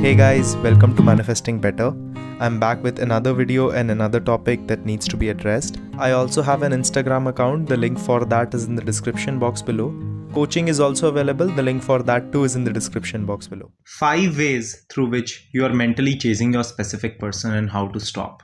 Hey guys, welcome to Manifesting Better. I'm back with another video and another topic that needs to be addressed. I also have an Instagram account. The link for that is in the description box below. Coaching is also available. The link for that too is in the description box below. 5 ways through which you are mentally chasing your specific person and how to stop.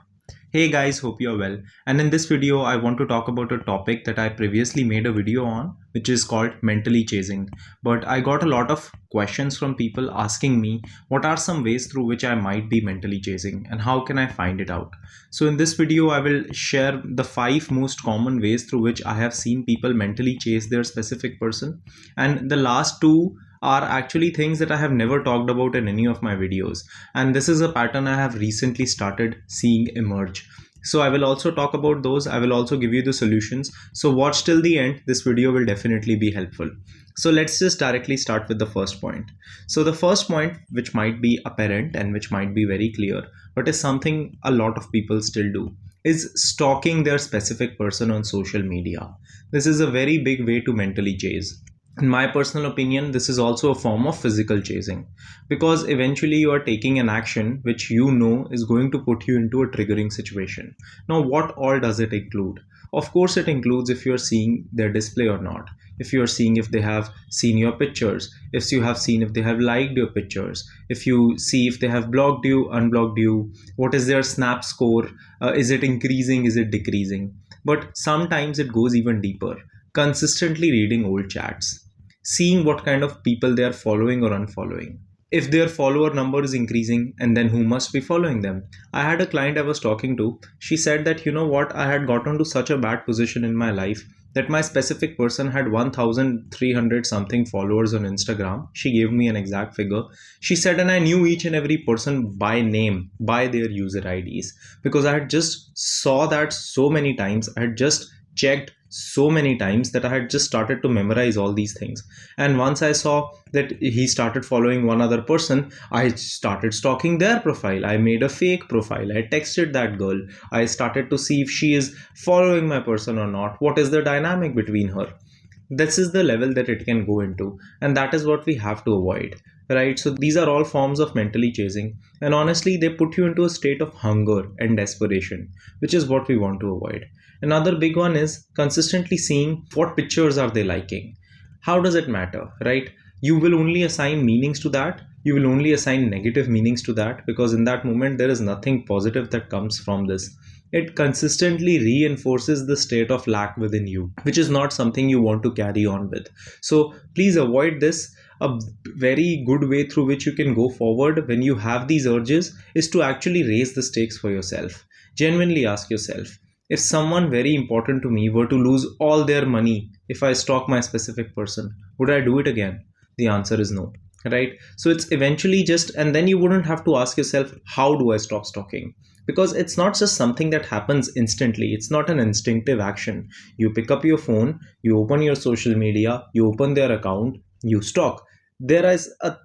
Hey guys, hope you're well. And in this video, I want to talk about a topic that I previously made a video on, which is called mentally chasing. But I got a lot of questions from people asking me what are some ways through which I might be mentally chasing and how can I find it out. So in this video, I will share the 5 most common ways through which I have seen people mentally chase their specific person. And the last 2 are actually things that I have never talked about in any of my videos, and this is a pattern I have recently started seeing emerge. So I will also talk about those. I will also give you the solutions, so watch till the end. This video will definitely be helpful. So let's just directly start with the first point. So the first point, which might be apparent and which might be very clear, but is something a lot of people still do, is stalking their specific person on social media. This is a very big way to mentally chase. In my personal opinion, this is also a form of physical chasing, because eventually you are taking an action which you know is going to put you into a triggering situation. Now, what all does it include? Of course, it includes if you're seeing their display or not, if you're seeing if they have seen your pictures, if you have seen if they have liked your pictures, if you see if they have blocked you, unblocked you, what is their snap score, is it increasing, is it decreasing? But sometimes it goes even deeper, consistently reading old chats, seeing what kind of people they are following or unfollowing, if their follower number is increasing, and then who must be following them. I had a client I was talking to. She said that, you know what, I had gotten to such a bad position in my life that my specific person had 1300 something followers on Instagram. She gave me an exact figure. She said, and I knew each and every person by name, by their user IDs, because I had just saw that so many times. I had just checked so many times that I had just started to memorize all these things. And once I saw that he started following one other person, I started stalking their profile. I made a fake profile. I texted that girl. I started to see if she is following my person or not. What is the dynamic between her? This is the level that it can go into, and that is what we have to avoid, right? So these are all forms of mentally chasing, and honestly they put you into a state of hunger and desperation, which is what we want to avoid. Another big one is consistently seeing what pictures are they liking. How does it matter, right? You will only assign meanings to that. You will only assign negative meanings to that, because in that moment there is nothing positive that comes from this. It consistently reinforces the state of lack within you, which is not something you want to carry on with. So please avoid this. A very good way through which you can go forward when you have these urges is to actually raise the stakes for yourself. Genuinely ask yourself, if someone very important to me were to lose all their money if I stalk my specific person, would I do it again? The answer is no, right? So it's eventually just, and then you wouldn't have to ask yourself, how do I stop stalking? Because it's not just something that happens instantly. It's not an instinctive action. You pick up your phone, you open your social media, you open their account, you stalk. There is a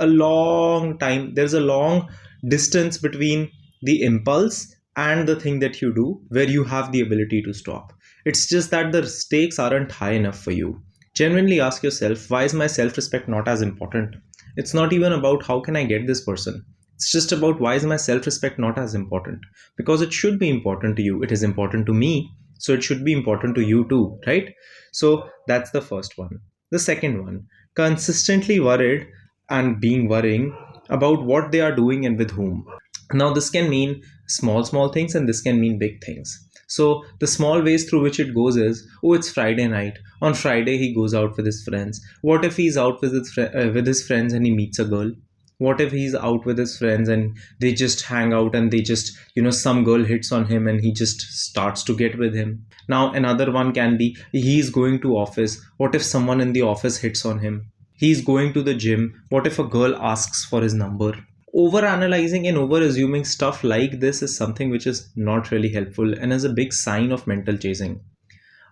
long time, there's a long distance between the impulse and the thing that you do where you have the ability to stop. It's just that the stakes aren't high enough for you. Genuinely ask yourself, why is my self-respect not as important? It's not even about how can I get this person. It's just about why is my self-respect not as important? Because it should be important to you. It is important to me, so it should be important to you too, right? So that's the first one. The second one, consistently worried and being worrying about what they are doing and with whom. Now this can mean small things, and this can mean big things. So the small ways through which it goes is, oh, it's Friday night. On Friday he goes out with his friends. What if he's out with his friends and he meets a girl? What if he's out with his friends and they just hang out and they just, some girl hits on him and he just starts to get with him? Now another one can be, he's going to office. What if someone in the office hits on him? He's going to the gym. What if a girl asks for his number? Overanalyzing and over-assuming stuff like this is something which is not really helpful and is a big sign of mental chasing.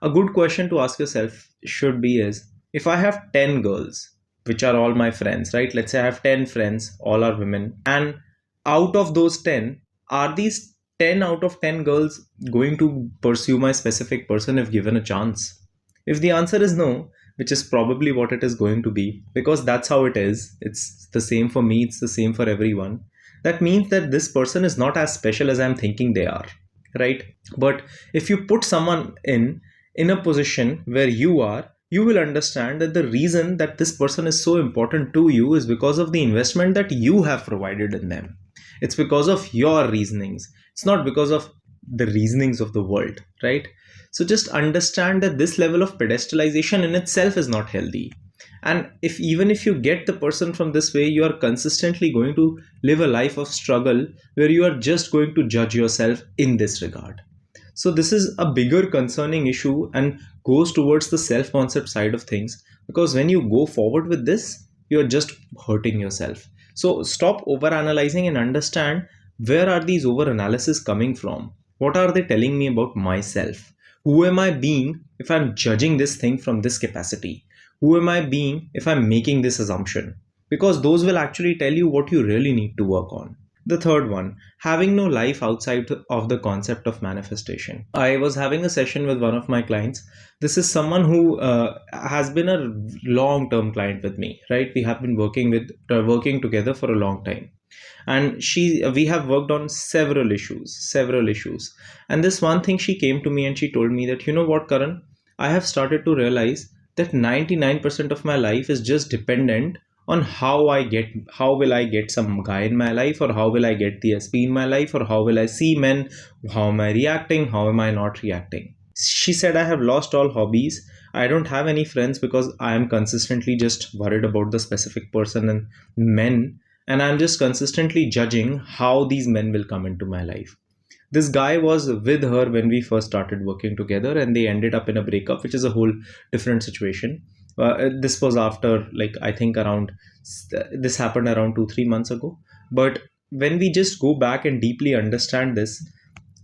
A good question to ask yourself should be is, if I have 10 girls, which are all my friends, right? Let's say I have 10 friends, all are women. And out of those 10, are these 10 out of 10 girls going to pursue my specific person if given a chance? If the answer is no, which is probably what it is going to be, because that's how it is. It's the same for me, it's the same for everyone. That means that this person is not as special as I'm thinking they are, right? But if you put someone in a position where you are, you will understand that the reason that this person is so important to you is because of the investment that you have provided in them. It's because of your reasonings. It's not because of the reasonings of the world, right? So just understand that this level of pedestalization in itself is not healthy. And if even if you get the person from this way, you are consistently going to live a life of struggle where you are just going to judge yourself in this regard. So this is a bigger concerning issue and goes towards the self concept side of things, because when you go forward with this, you're just hurting yourself. So stop over analyzing and understand, where are these over analysis coming from? What are they telling me about myself? Who am I being if I'm judging this thing from this capacity? Who am I being if I'm making this assumption? Because those will actually tell you what you really need to work on. The third one, having no life outside of the concept of manifestation. I was having a session with one of my clients. This is someone who has been a long-term client with me, right? We have been working together for a long time, and we have worked on several issues. And this one thing, she came to me and she told me that, you know what, Karan, I have started to realize that 99% of my life is just dependent on how will I get some guy in my life, or how will I get the SP in my life, or how will I see men, how am I reacting, how am I not reacting. She said, I have lost all hobbies. I don't have any friends because I am consistently just worried about the specific person and men, and I'm just consistently judging how these men will come into my life. This guy was with her when we first started working together, and they ended up in a breakup, which is a whole different situation. This was after, like, I think around, this happened around 2-3 months ago. But when we just go back and deeply understand this,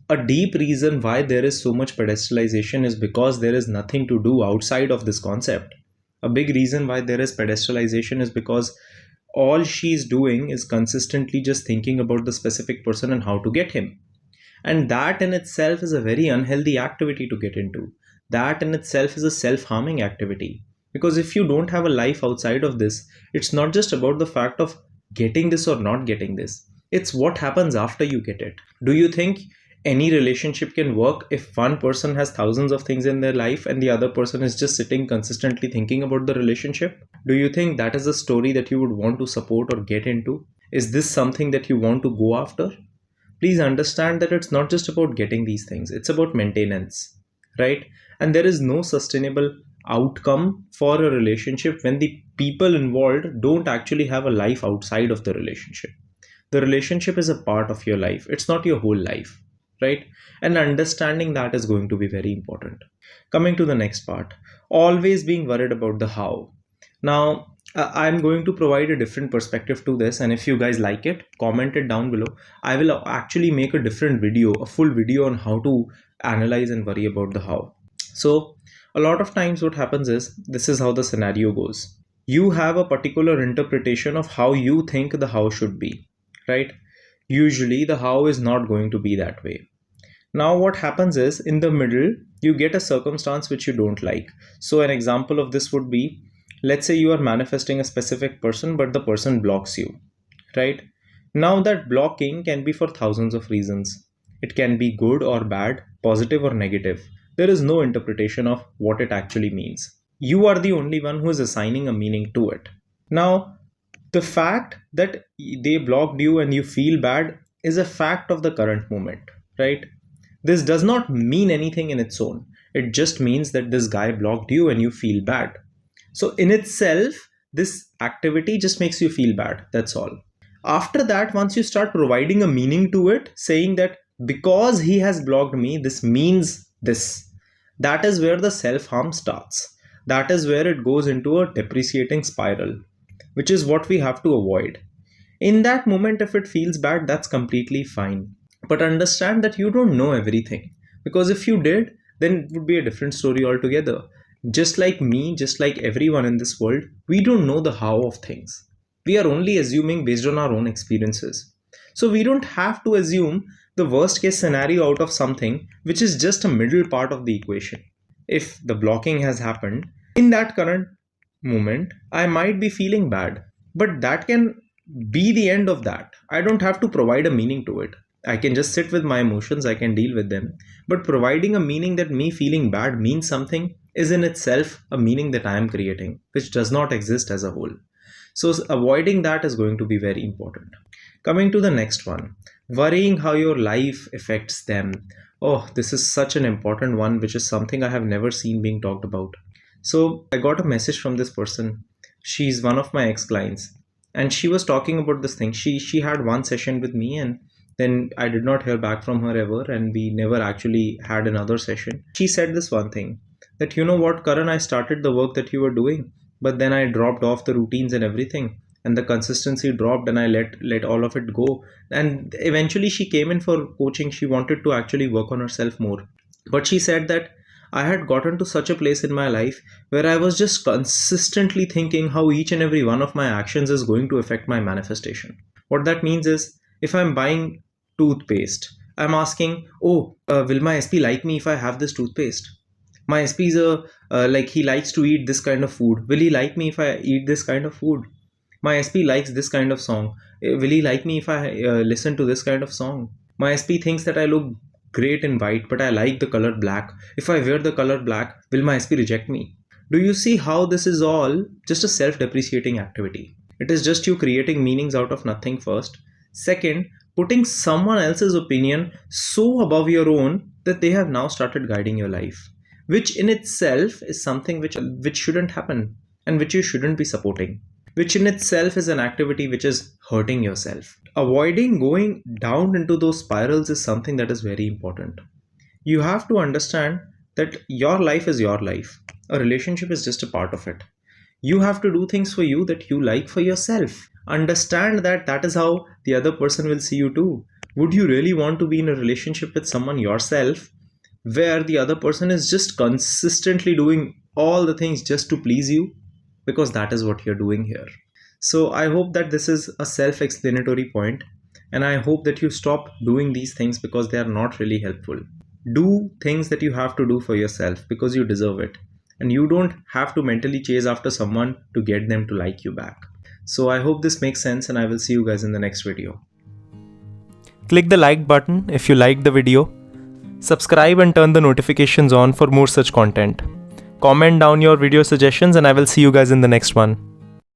a deep reason why there is so much pedestalization is because there is nothing to do outside of this concept. A big reason why there is pedestalization is because all she's doing is consistently just thinking about the specific person and how to get him. And that in itself is a very unhealthy activity to get into. That in itself is a self-harming activity. Because if you don't have a life outside of this, it's not just about the fact of getting this or not getting this. It's what happens after you get it. Do you think any relationship can work if one person has thousands of things in their life and the other person is just sitting consistently thinking about the relationship? Do you think that is a story that you would want to support or get into? Is this something that you want to go after? Please understand that it's not just about getting these things, it's about maintenance, right? And there is no sustainable outcome for a relationship when the people involved don't actually have a life outside of the relationship. The relationship is a part of your life, it's not your whole life, right? And understanding that is going to be very important. Coming to the next part, always being worried about the how. Now, I'm going to provide a different perspective to this, and if you guys like it, comment it down below. I will actually make a different video, a full video on how to analyze and worry about the how. So a lot of times what happens is, this is how the scenario goes. You have a particular interpretation of how you think the how should be, right? Usually the how is not going to be that way. Now what happens is, in the middle, you get a circumstance which you don't like. So an example of this would be, let's say you are manifesting a specific person, but the person blocks you, right? Now that blocking can be for thousands of reasons. It can be good or bad, positive or negative. There is no interpretation of what it actually means. You are the only one who is assigning a meaning to it. Now, the fact that they blocked you and you feel bad is a fact of the current moment, right? This does not mean anything in its own. It just means that this guy blocked you and you feel bad. So in itself, this activity just makes you feel bad. That's all. After that, once you start providing a meaning to it, saying that because he has blocked me, this means this, that is where the self-harm starts. That is where it goes into a depreciating spiral, which is what we have to avoid. In that moment, if it feels bad, that's completely fine. But understand that you don't know everything. Because if you did, then it would be a different story altogether. Just like me, just like everyone in this world, we don't know the how of things. We are only assuming based on our own experiences. So we don't have to assume the worst case scenario out of something which is just a middle part of the equation. If the blocking has happened, In that current moment, I might be feeling bad, but that can be the end of that. I don't have to provide a meaning to it. I can just sit with my emotions, I can deal with them. But providing a meaning that me feeling bad means something is in itself a meaning that I am creating, which does not exist as a whole. So, avoiding that is going to be very important. Coming to the next one, worrying how your life affects them. Oh, this is such an important one, which is something I have never seen being talked about. So I got a message from this person. She's one of my ex-clients, and she was talking about this thing. She had one session with me, and then I did not hear back from her ever, and we never actually had another session. She said this one thing, that you know what, Karan, I started the work that you were doing, but then I dropped off the routines and everything, and the consistency dropped, and I let all of it go. And eventually she came in for coaching. She wanted to actually work on herself more, but she said that I had gotten to such a place in my life where I was just consistently thinking how each and every one of my actions is going to affect my manifestation. What that means is, if I'm buying toothpaste, I'm asking, oh, will my SP like me if I have this toothpaste? My SP is like, he likes to eat this kind of food. Will he like me if I eat this kind of food? My SP likes this kind of song. Will he like me if I listen to this kind of song? My SP thinks that I look great in white, but I like the color black. If I wear the color black, will my SP reject me? Do you see how this is all just a self-depreciating activity? It is just you creating meanings out of nothing first. Second, putting someone else's opinion so above your own that they have now started guiding your life, which in itself is something which shouldn't happen and which you shouldn't be supporting, which in itself is an activity which is hurting yourself. Avoiding going down into those spirals is something that is very important. You have to understand that your life is your life. A relationship is just a part of it. You have to do things for you that you like for yourself. Understand that that is how the other person will see you too. Would you really want to be in a relationship with someone yourself where the other person is just consistently doing all the things just to please you? Because that is what you're doing here. So I hope that this is a self-explanatory point, and I hope that you stop doing these things because they are not really helpful. Do things that you have to do for yourself because you deserve it, and you don't have to mentally chase after someone to get them to like you back. So I hope this makes sense, and I will see you guys in the next video. Click the like button if you liked the video. Subscribe and turn the notifications on for more such content. Comment down your video suggestions, and I will see you guys in the next one.